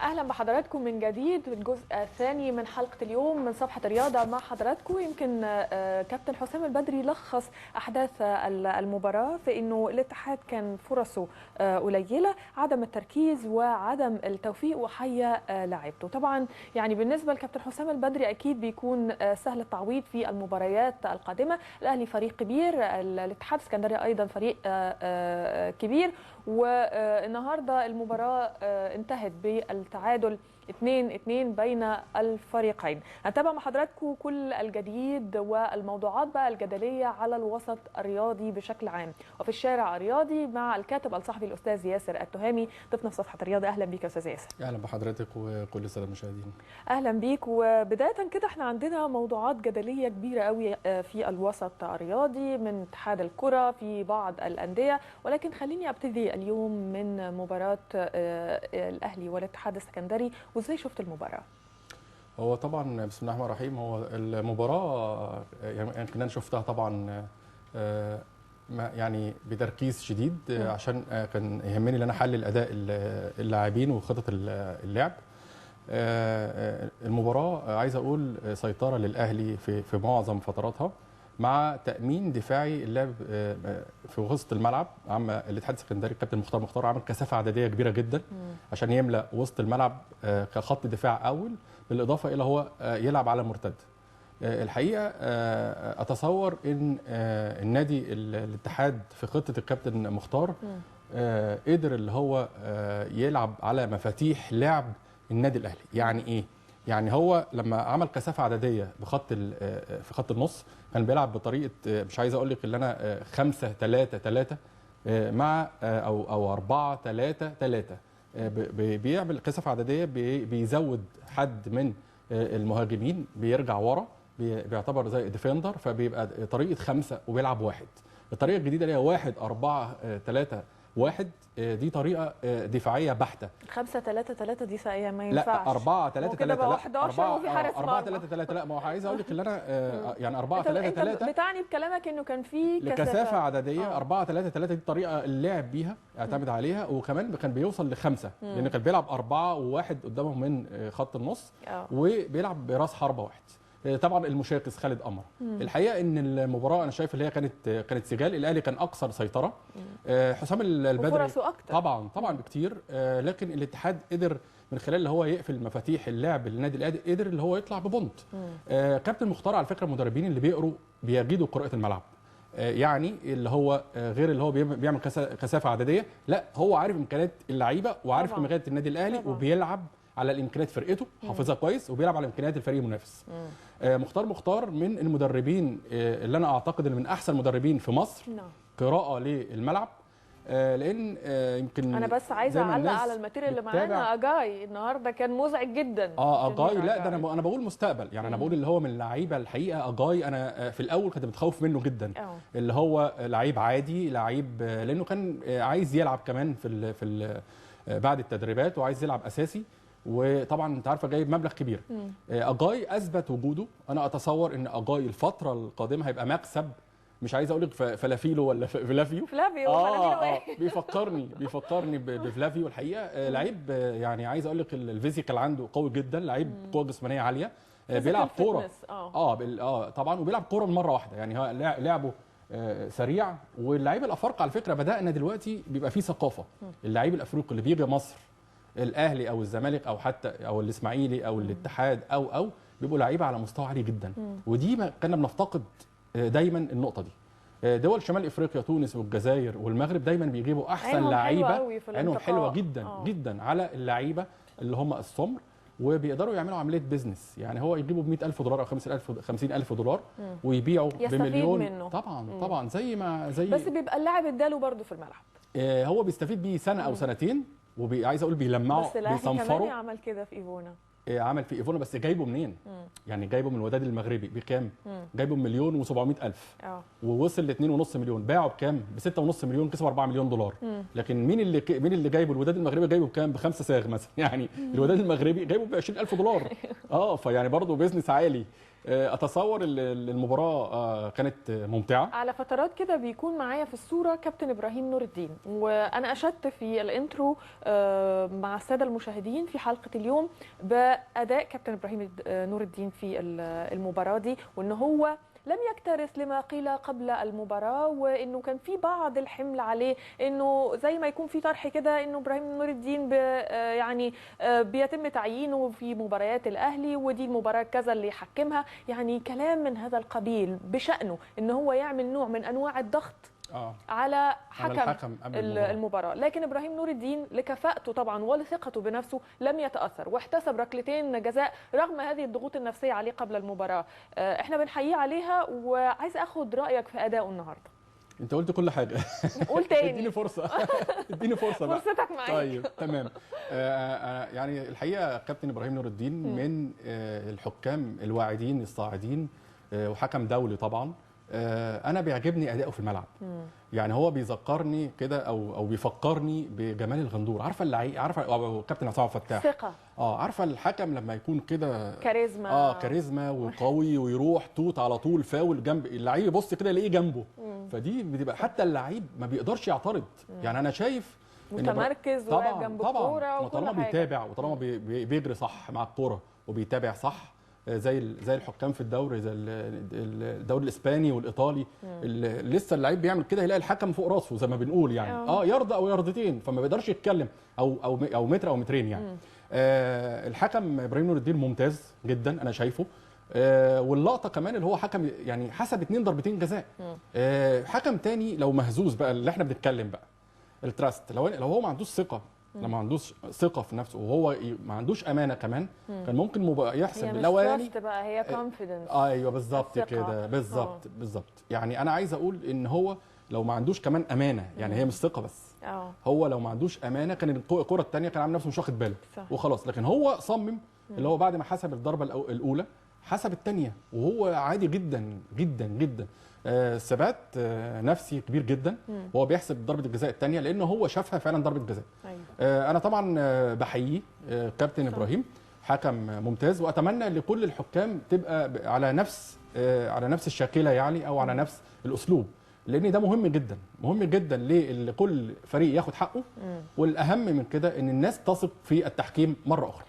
اهلا بحضراتكم من جديد الجزء الثاني من حلقه اليوم من صفحه الرياضه مع حضراتكم. يمكن كابتن حسام البدري لخص احداث المباراه في انه الاتحاد كان فرصه قليله، عدم التركيز وعدم التوفيق وحيا لاعبته. طبعا يعني بالنسبه لكابتن حسام البدري اكيد بيكون سهل التعويض في المباريات القادمه. الاهلي فريق كبير، الاتحاد السكندري ايضا فريق كبير، والنهارده المباراه انتهت بالتعادل 2-2 بين الفريقين. هنتابع مع حضراتكم كل الجديد والموضوعات بقى الجدليه على الوسط الرياضي بشكل عام وفي الشارع الرياضي مع الكاتب الصحفي الاستاذ ياسر التهامي ضيفنا في صفحه الرياضه. اهلا بيك يا استاذ ياسر. اهلا بحضرتك وكل الساده المشاهدين. اهلا بيك. وبدايه كده احنا عندنا موضوعات جدليه كبيره قوي في الوسط الرياضي من اتحاد الكره في بعض الانديه، ولكن خليني ابتدي اليوم من مباراه الاهلي والاتحاد السكندري. وازاي شفت المباراه؟ هو طبعا بسم الله الرحمن الرحيم، هو المباراه يعني انا شفتها طبعا يعني بتركيز شديد عشان كان يهمني ان انا احلل اداء اللاعبين وخطط اللعب. المباراه عايز اقول سيطره للاهلي في معظم فتراتها مع تامين دفاعي اللعب في وسط الملعب. عم الاتحاد السكندري الكابتن مختار عمل كثافه عدديه كبيره جدا عشان يملا وسط الملعب كخط دفاع اول، بالاضافه الى هو يلعب على مرتد. الحقيقه اتصور ان النادي الاتحاد في خطه الكابتن مختار قدر اللي هو يلعب على مفاتيح لعب النادي الاهلي. يعني ايه؟ يعني هو لما عمل كثافه عدديه في خط النص كان بيلعب بطريقه، مش عايز اقول لك اللي انا 5-3-3 مع او 4-3-3. بيعمل كثافه عدديه، بيزود حد من المهاجمين بيرجع ورا، بيعتبر زي ديفندر، فبيبقى طريقه 5 وبيلعب واحد. الطريقه الجديده اللي هي 1-4-3-1 دي طريقه دفاعيه بحته. 5-3-3 دي ساقيه ما ينفعش. لا 4-3-3 كده 11 وفي حارس مرمى. 4-3-3 لا، ما هو عايز اقول لك ان انا يعني 4-3-3 انت بتعني بكلامك انه كان في كثافه عدديه. 4-3-3 دي الطريقه اللي لعب بيها، اعتمد عليها، وكمان كان بيوصل ل5 لان كان بيلعب 4 وواحد قدامهم من خط النص وبيلعب براس حربه واحد. طبعا المشاكس خالد قمر. الحقيقه ان المباراه انا شايف اللي هي كانت سجال. الاهلي كان اكثر سيطره، حسام البدري وفرصه اكتر طبعا بكتير، لكن الاتحاد قدر من خلال اللي هو يقفل مفاتيح اللعب للنادي الاهلي، قدر اللي هو يطلع ببونت. كابتن مختار على فكره المدربين اللي بيجيدوا قراءه الملعب، يعني اللي هو غير اللي هو بيعمل كثافه عدديه، لا هو عارف امكانيات اللعيبه وعارف امكانيات النادي الاهلي وبيلعب على الامكانيات فرقته، حافظها كويس، وبيلعب على امكانيات الفريق المنافس. مختار من المدربين اللي انا اعتقد ان من احسن المدربين في مصر قراءه للملعب. لان يمكن انا بس عايزه اعلق على الماتيريال اللي معانا. اجاي النهارده كان مزعج جدا. اجاي لا ده انا بقول مستقبل، يعني انا بقول اللي هو من اللعيبه الحقيقه. اجاي انا في الاول كنت متخوف منه جدا، اللي هو لعيب عادي، لعيب لانه كان عايز يلعب كمان في بعد التدريبات وعايز يلعب اساسي، وطبعا انت عارفه جايب مبلغ كبير. اجاي اثبت وجوده. انا اتصور ان اجاي الفتره القادمه هيبقى مكسب. مش عايز اقول لك فلافيلو ولا فلافيو بيفكرني بفلافيو. الحقيقه لعيب يعني عايز اقول لك الفيزيكال عنده قوي جدا، لعيب قوه جسمانيه عاليه، بيلعب كوره طبعا، وبيلعب كوره من مره واحده. يعني هو لعبه سريع. واللعيبه الافارقه على فكره بدانا دلوقتي بيبقى فيه ثقافه. اللعيب الافريقي اللي بيجي مصر، الاهلي او الزمالك او حتى او الاسماعيلي او الاتحاد او بيبقوا لعيبه على مستوى عالي جدا. ودي ما كنا بنفتقد دايما النقطه دي. دول شمال افريقيا تونس والجزائر والمغرب دايما بيجيبوا احسن لعيبه، عينهم حلوه جدا جدا على اللعيبه اللي هم السمر، وبيقدروا يعملوا عمليه بيزنس. يعني هو يجيبوا ب $100,000 او $50,000 ويبيعوا بمليون منه. طبعا زي بس بيبقى اللاعب اداله برده في الملعب، هو بيستفيد بيه سنه او سنتين، وعايز اقول بيلمعوا بيصنفروا. بس عمل كده في ايفونا، عمل في ايفونا، بس جايبه منين؟ يعني جايبه من الوداد المغربي بكام؟ جايبه ب1,700,000 ووصل ل2.5 مليون. باعه بكام؟ ب6.5 مليون، كسب $4 مليون. لكن مين اللي جايبه؟ الوداد المغربي جايبه بكام؟ ب5 صاغ مثلا. يعني الوداد المغربي جايبه ب$20,000. فيعني برضه بيزنس عالي. اتصور المباراه كانت ممتعه. على فترات كده بيكون معايا في الصوره كابتن ابراهيم نور الدين، وانا اشدت في الانترو مع الساده المشاهدين في حلقه اليوم باداء كابتن ابراهيم نور الدين في المباراه دي، وان هو لم يكترث لما قيل قبل المباراة، وانه كان في بعض الحمل عليه، انه زي ما يكون في طرح كده انه ابراهيم نور الدين يعني بيتم تعيينه في مباريات الاهلي، ودي المباراة كذا اللي يحكمها، يعني كلام من هذا القبيل بشأنه ان هو يعمل نوع من انواع الضغط على حكم المباراة. لكن ابراهيم نور الدين لكفاءته طبعا ولثقته بنفسه لم يتأثر، واحتسب ركلتين جزاء رغم هذه الضغوط النفسية عليه قبل المباراة. احنا بنحييه عليها، وعايز اخد رأيك في أدائه النهارده. انت قلت كل حاجه. قول تاني. اديني فرصه. اديني فرصه بقى. فرصتك معاك. طيب تمام. يعني الحقيقه كابتن ابراهيم نور الدين من الحكام الواعدين الصاعدين، وحكم دولي طبعا. انا بيعجبني اداؤه في الملعب. يعني هو بيذكرني كده او بيفكرني بجمال الغندور. عارفه اللعيب، عارفه كابتن عصام فتاح، ثقه. عارفه الحكم لما يكون كده كاريزما. كاريزما وقوي ويروح توت على طول فاول جنب اللعيب، يبص كده يلاقيه جنبه. فدي بتبقى حتى اللعيب ما بيقدرش يعترض. يعني انا شايف متمركز وواقف جنب الكوره وطالما بيتابع وطالما بيجري صح مع الكوره وبيتابع صح، زي الحكام في الدوري، زي الدوري الاسباني والايطالي. لسه اللعيب بيعمل كده يلاقي الحكم فوق راسه زي ما بنقول، يعني يرضى او يرضتين، فما بيقدرش يتكلم او متر او مترين يعني. الحكم ابراهيم نور الدين ممتاز جدا انا شايفه. واللقطه كمان اللي هو حكم يعني حسب 2 ضربتين جزاء. حكم تاني لو مهزوز بقى، اللي احنا بنتكلم بقى التراست، لو هو ما عندوش ثقه، لما ما عندوش ثقه في نفسه وهو ما عندوش امانه كمان، كان ممكن يحسب الاولاني بقى هي كونفيدنس. ايوه بالظبط كده، بالظبط. يعني انا عايز اقول ان هو لو ما عندوش كمان امانه، يعني هي مش ثقه بس، هو لو ما عندوش امانه كان الكره الثانيه كان عامل نفسه مش واخد باله وخلاص. لكن هو صمم، اللي هو بعد ما حسب الضربه الاولى حسب الثانيه، وهو عادي جدا جدا جدا. ثبات نفسي كبير جدا وهو بيحسب ضربه الجزاء الثانيه، لانه هو شافها فعلا ضربه جزاء. انا طبعا بحييه كابتن ابراهيم، حكم ممتاز، واتمنى لكل الحكام تبقى على نفس الشاكله يعني، او على نفس الاسلوب، لان ده مهم جدا، مهم جدا لكل فريق ياخد حقه. والاهم من كده ان الناس تثق في التحكيم مره اخرى.